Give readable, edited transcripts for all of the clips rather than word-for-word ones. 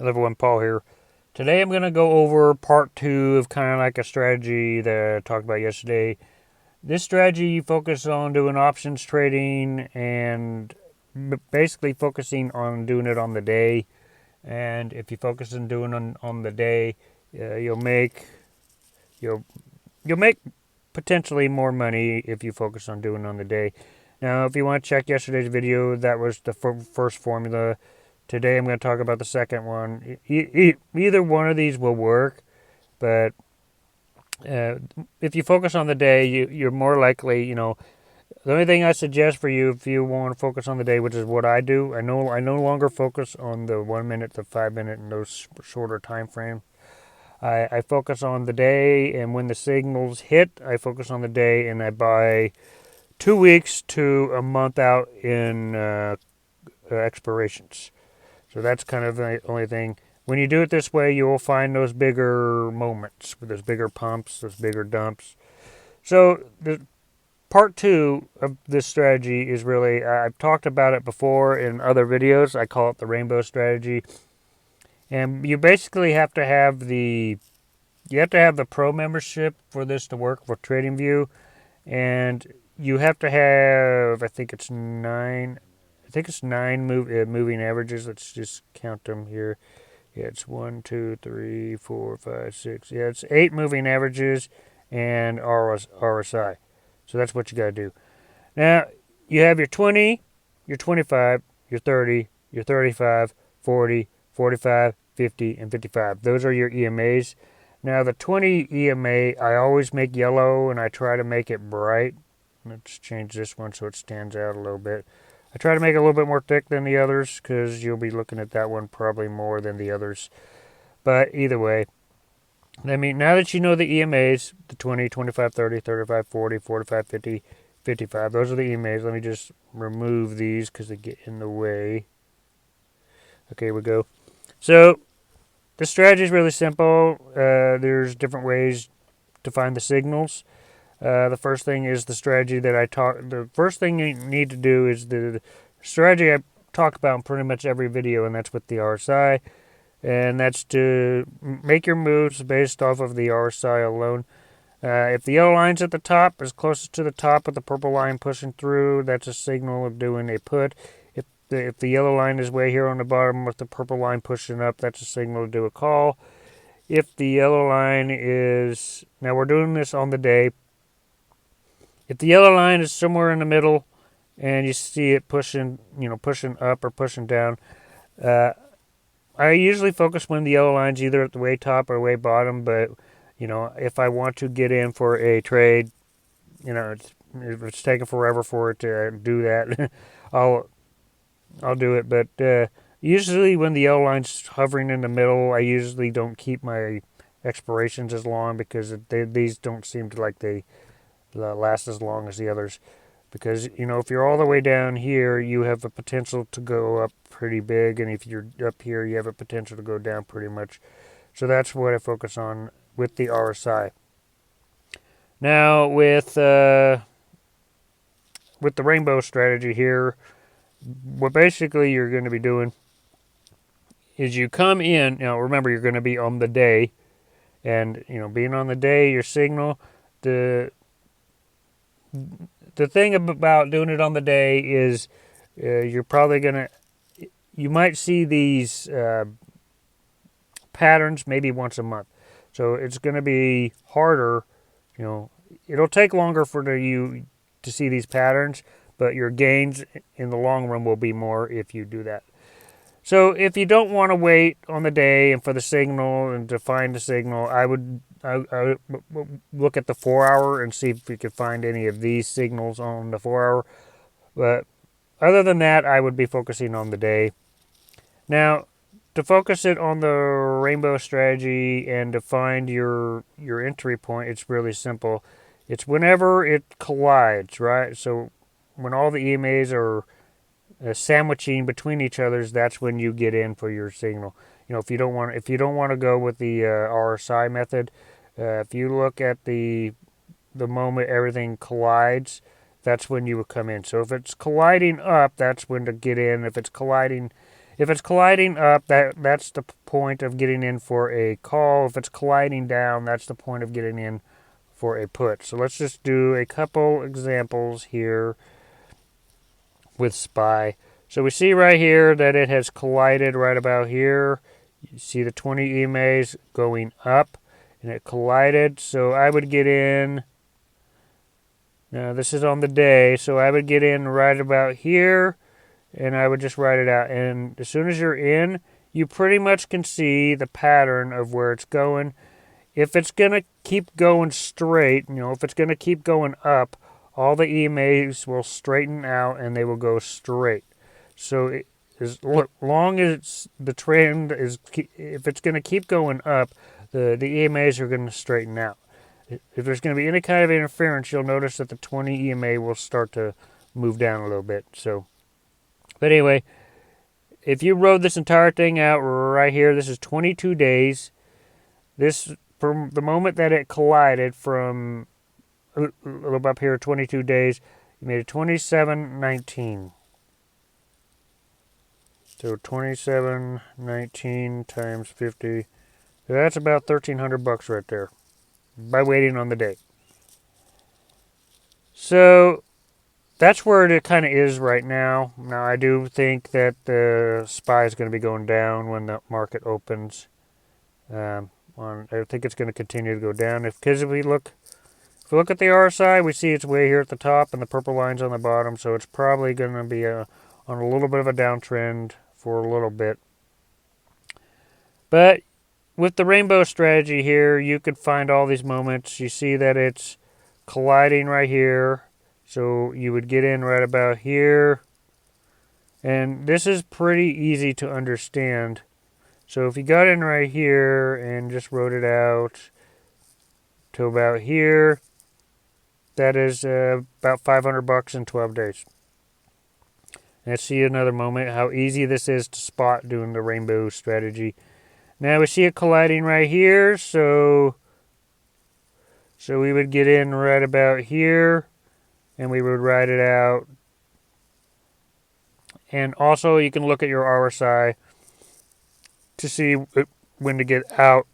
Level 1 Paul here. Today I'm going to go over part 2 of kind of like a strategy that I talked about yesterday. This strategy you focus on doing options trading and basically focusing on doing it on the day. And if you focus on doing it on the day, you'll make you'll you'll make potentially more money if you focus on doing it on the day. Now, if you want to check yesterday's video, that was the first formula. Today I'm going to talk about the second one. Either one of these will work, but if you focus on the day, you're more likely, the only thing I suggest for you if you want to focus on the day, which is what I do, I no longer focus on the 1 minute, the 5 minute, and those shorter time frames. I focus on the day, and when the signals hit, I focus on the day, and I buy 2 weeks to a month out in expirations. So that's kind of the only thing. When you do it this way, you will find those bigger moments, those bigger pumps, those bigger dumps. So the part 2 of this strategy is really, I've talked about it before in other videos. I call it the rainbow strategy. And you basically have to have the pro membership for this to work for TradingView, and you have to have, I think it's nine moving averages. Let's just count them here. Yeah, it's 1, 2, 3, 4, 5, 6. Yeah, it's 8 moving averages and RSI. So that's what you got to do. Now, you have your 20, your 25, your 30, your 35, 40, 45, 50, and 55. Those are your EMAs. Now, the 20 EMA, I always make yellow, and I try to make it bright. Let's change this one so it stands out a little bit. I try to make it a little bit more thick than the others because you'll be looking at that one probably more than the others. But either way, I mean, now that you know the EMAs, the 20, 25, 30, 35, 40, 45, 50, 55, those are the EMAs. Let me just remove these because they get in the way. Okay, here we go. So the strategy is really simple. There's different ways to find the signals. The first thing is the strategy that the first thing you need to do is the strategy I talk about in pretty much every video, and that's with the RSI. And that's to make your moves based off of the RSI alone. If the yellow line's at the top, is closest to the top with the purple line pushing through, that's a signal of doing a put. If the yellow line is way here on the bottom with the purple line pushing up, that's a signal to do a call. If the yellow line is, now we're doing this on the day, if the yellow line is somewhere in the middle and you see it pushing up or pushing down, I usually focus when the yellow line's either at the way top or way bottom, but, if I want to get in for a trade, if it's taking forever for it to do that, I'll do it. But usually when the yellow line's hovering in the middle, I usually don't keep my expirations as long because these don't seem to like they last as long as the others. Because, if you're all the way down here, you have a potential to go up pretty big. And if you're up here, you have a potential to go down pretty much. So that's what I focus on with the RSI. Now, with the rainbow strategy here, what basically you're going to be doing is you come in. Remember, you're going to be on the day. And, being on the day, your signal, the thing about doing it on the day is you're probably you might see these patterns maybe once a month. So it's going to be harder, it'll take longer for you to see these patterns, but your gains in the long run will be more if you do that. So if you don't want to wait on the day and for the signal and to find the signal, I would look at the 4-hour and see if you could find any of these signals on the 4-hour. But other than that, I would be focusing on the day. Now, to focus it on the rainbow strategy and to find your entry point, it's really simple. It's whenever it collides, right? So when all the EMAs are sandwiching between each other's, that's when you get in for your signal. If you don't want to go with the RSI method, if you look at the moment everything collides, that's when you would come in. So if it's colliding up, that's when to get in. If If it's colliding up, that's the point of getting in for a call. If it's colliding down, that's the point of getting in for a put. So let's just do a couple examples here with SPY. So we see right here that it has collided right about here. You see the 20 EMAs going up, and it collided. So I would get in. Now this is on the day, so I would get in right about here, and I would just write it out. And as soon as you're in, you pretty much can see the pattern of where it's going. If it's going to keep going straight, if it's going to keep going up, all the EMAs will straighten out and they will go straight. So as long as the trend is, if it's going to keep going up, the EMAs are going to straighten out. If there's going to be any kind of interference, you'll notice that the 20 EMA will start to move down a little bit. But anyway, if you rode this entire thing out right here, this is 22 days. This, from the moment that it collided from a little up here, 22 days, you made it 27.19. So 27.19 times 50. So that's about $1,300 right there by waiting on the day. So that's where it kind of is right now. Now I do think that the SPY is going to be going down when the market opens. I think it's going to continue to go down because if we look at the RSI, we see it's way here at the top and the purple line's on the bottom. So it's probably going to be on a little bit of a downtrend for a little bit. But with the rainbow strategy here, you could find all these moments. You see that it's colliding right here. So you would get in right about here. And this is pretty easy to understand. So if you got in right here and just wrote it out to about here, that is about $500 in 12 days. Let's see another moment how easy this is to spot doing the rainbow strategy. Now we see it colliding right here, so we would get in right about here, and we would write it out. And also you can look at your RSI to see when to get out.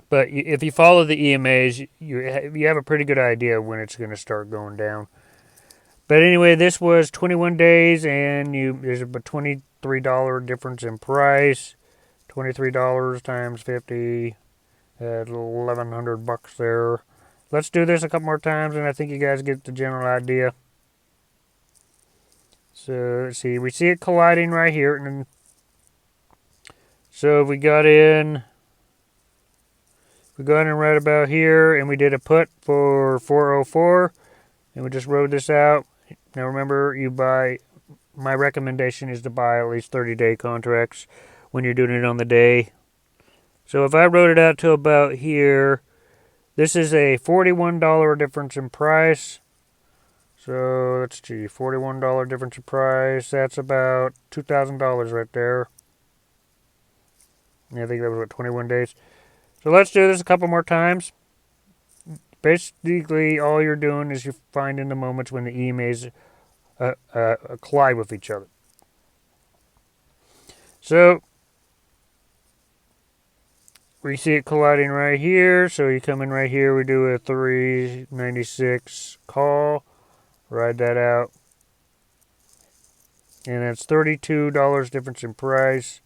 But if you follow the EMAs, you have a pretty good idea when it's going to start going down. But anyway, this was 21 days, and there's a $23 difference in price. $23 times 50 at $1,100 there. Let's do this a couple more times, and I think you guys get the general idea. So let's see, we see it colliding right here, and so we got in right about here, and we did a put for 404, and we just wrote this out. Now remember, my recommendation is to buy at least 30-day contracts when you're doing it on the day. So if I wrote it out to about here, this is a $41 difference in price. So let's see, $41 difference in price. That's about $2,000 right there. I think that was 21 days. So let's do this a couple more times. Basically, all you're doing is you're finding the moments when the EMAs collide with each other. So we see it colliding right here. So you come in right here. We do a 396 call. Ride that out. And that's $32 difference in price.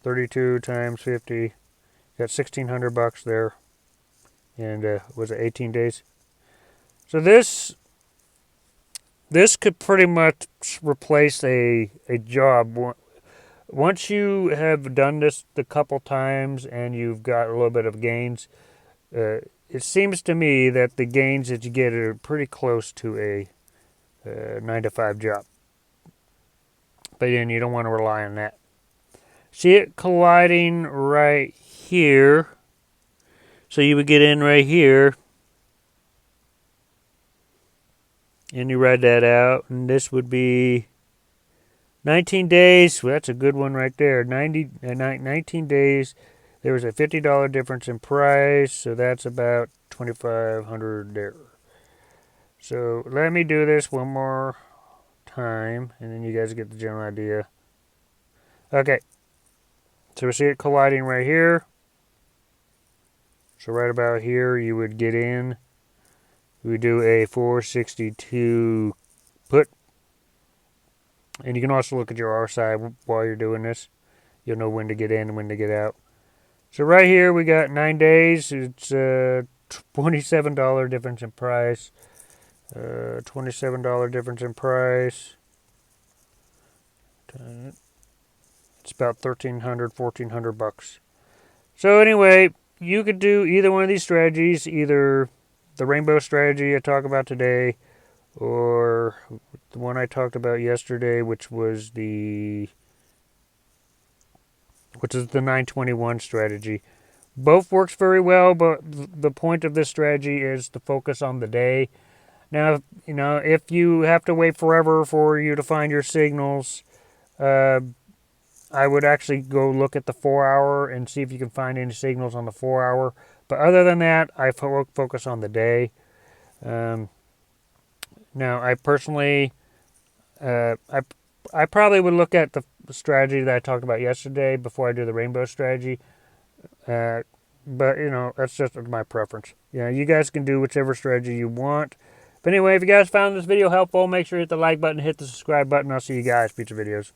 32 times 50. Got $1,600 there. And was it 18 days? So this could pretty much replace a job. Once you have done this a couple times and you've got a little bit of gains, it seems to me that the gains that you get are pretty close to a 9-to-5 job. But then you don't want to rely on that. See it colliding right here. So you would get in right here. And you write that out. And this would be 19 days. Well, that's a good one right there. 19 days. There was a $50 difference in price. So that's about $2,500 there. So let me do this one more time, and then you guys get the general idea. Okay, so we see it colliding right here. So right about here, you would get in. We do a 462 put. And you can also look at your RSI while you're doing this. You'll know when to get in and when to get out. So right here, we got 9 days. It's $27 difference in price. $27 difference in price. It's about $1,300-$1,400. So anyway, you could do either one of these strategies, either the rainbow strategy I talk about today, or the one I talked about yesterday, which is the 921 strategy. Both works very well, but the point of this strategy is to focus on the day. Now, if you have to wait forever for you to find your signals, I would actually go look at the 4-hour and see if you can find any signals on the 4-hour. But other than that, I focus on the day. Now, I personally, I probably would look at the strategy that I talked about yesterday before I do the rainbow strategy. But, that's just my preference. You guys can do whichever strategy you want. But anyway, if you guys found this video helpful, make sure you hit the like button, hit the subscribe button. I'll see you guys in future videos.